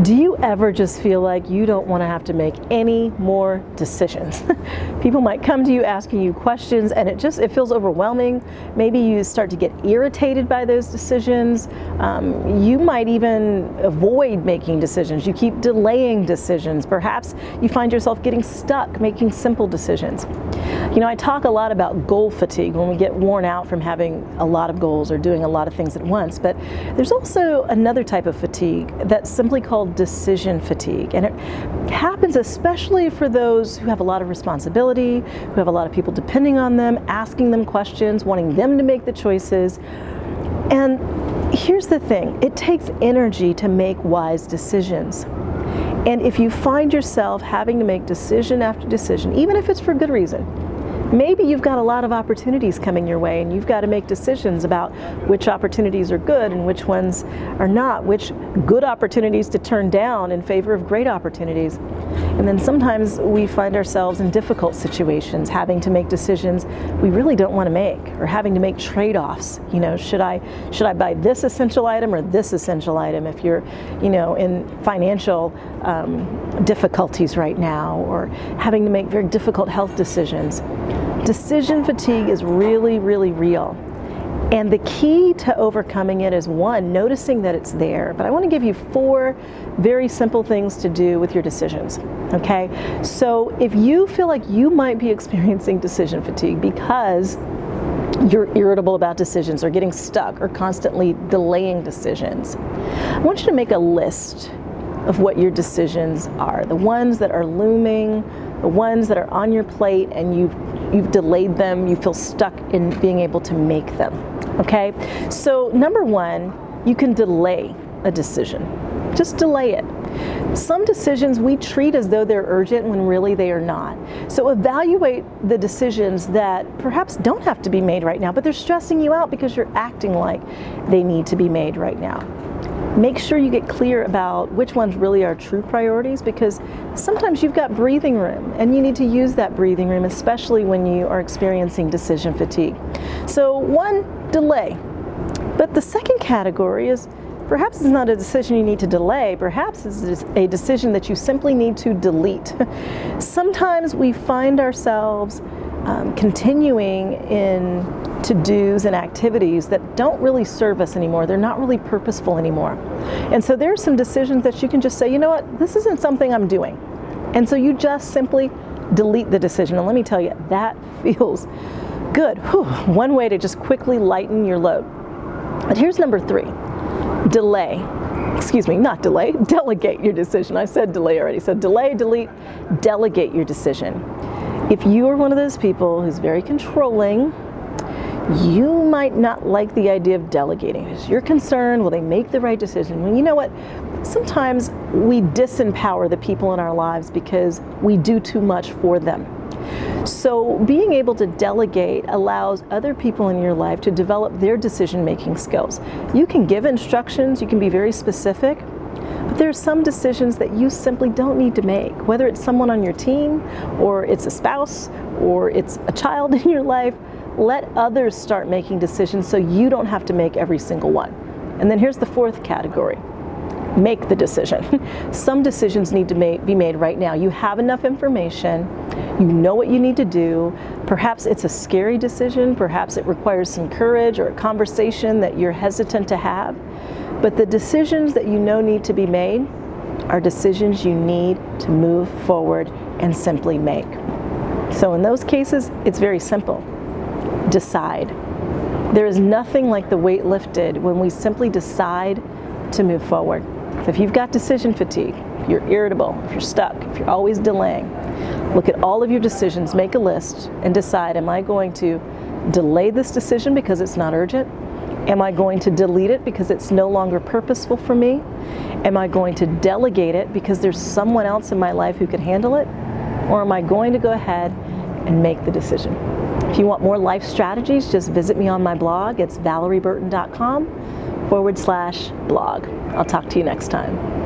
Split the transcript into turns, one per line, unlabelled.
Do you ever just feel like you don't want to have to make any more decisions? People might come to you asking you questions and it feels overwhelming. Maybe you start to get irritated by those decisions. You might even avoid making decisions. You keep delaying decisions. Perhaps you find yourself getting stuck making simple decisions. You know, I talk a lot about goal fatigue when we get worn out from having a lot of goals or doing a lot of things at once, but there's also another type of fatigue that's simply called decision fatigue, and it happens especially for those who have a lot of responsibility, who have a lot of people depending on them, asking them questions, wanting them to make the choices. And here's the thing, it takes energy to make wise decisions. And if you find yourself having to make decision after decision, even if it's for good reason, maybe you've got a lot of opportunities coming your way and you've got to make decisions about which opportunities are good and which ones are not, which good opportunities to turn down in favor of great opportunities. And then sometimes we find ourselves in difficult situations, having to make decisions we really don't want to make, or having to make trade-offs. You know, should I buy this essential item or this essential item if you're, you know, in financial difficulties right now, or having to make very difficult health decisions. Decision fatigue is really, really real. And the key to overcoming it is, one, noticing that it's there. But I want to give you 4 very simple things to do with your decisions, okay? So if you feel like you might be experiencing decision fatigue because you're irritable about decisions or getting stuck or constantly delaying decisions, I want you to make a list of what your decisions are, the ones that are looming, the ones that are on your plate and you've delayed them, you feel stuck in being able to make them, okay? So number 1, you can delay a decision. Just delay it. Some decisions we treat as though they're urgent when really they are not. So evaluate the decisions that perhaps don't have to be made right now, but they're stressing you out because you're acting like they need to be made right now. Make sure you get clear about which ones really are true priorities, because sometimes you've got breathing room and you need to use that breathing room, especially when you are experiencing decision fatigue. So 1, delay. But the second category is perhaps it's not a decision you need to delay, perhaps it's a decision that you simply need to delete. Sometimes we find ourselves continuing in to-dos and activities that don't really serve us anymore. They're not really purposeful anymore. And so there are some decisions that you can just say, you know what, this isn't something I'm doing. And so you just simply delete the decision. And let me tell you, that feels good. Whew. One way to just quickly lighten your load. But here's number 3, delegate your decision. I said delay already. So delay, delete, delegate your decision. If you are one of those people who's very controlling, you might not like the idea of delegating. You're concerned, will they make the right decision? Well, you know what? Sometimes we disempower the people in our lives because we do too much for them. So being able to delegate allows other people in your life to develop their decision-making skills. You can give instructions, you can be very specific, but there are some decisions that you simply don't need to make, whether it's someone on your team, or it's a spouse, or it's a child in your life. Let others start making decisions so you don't have to make every single one. And then here's the 4th category. Make the decision. Some decisions need to be made right now. You have enough information, you know what you need to do. Perhaps it's a scary decision, perhaps it requires some courage or a conversation that you're hesitant to have. But the decisions that you know need to be made are decisions you need to move forward and simply make. So in those cases, it's very simple. Decide. There is nothing like the weight lifted when we simply decide to move forward. So if you've got decision fatigue, if you're irritable, if you're stuck, if you're always delaying, look at all of your decisions, make a list, and decide, am I going to delay this decision because it's not urgent? Am I going to delete it because it's no longer purposeful for me? Am I going to delegate it because there's someone else in my life who could handle it? Or am I going to go ahead and make the decision? If you want more life strategies, just visit me on my blog. It's ValerieBurton.com/blog. I'll talk to you next time.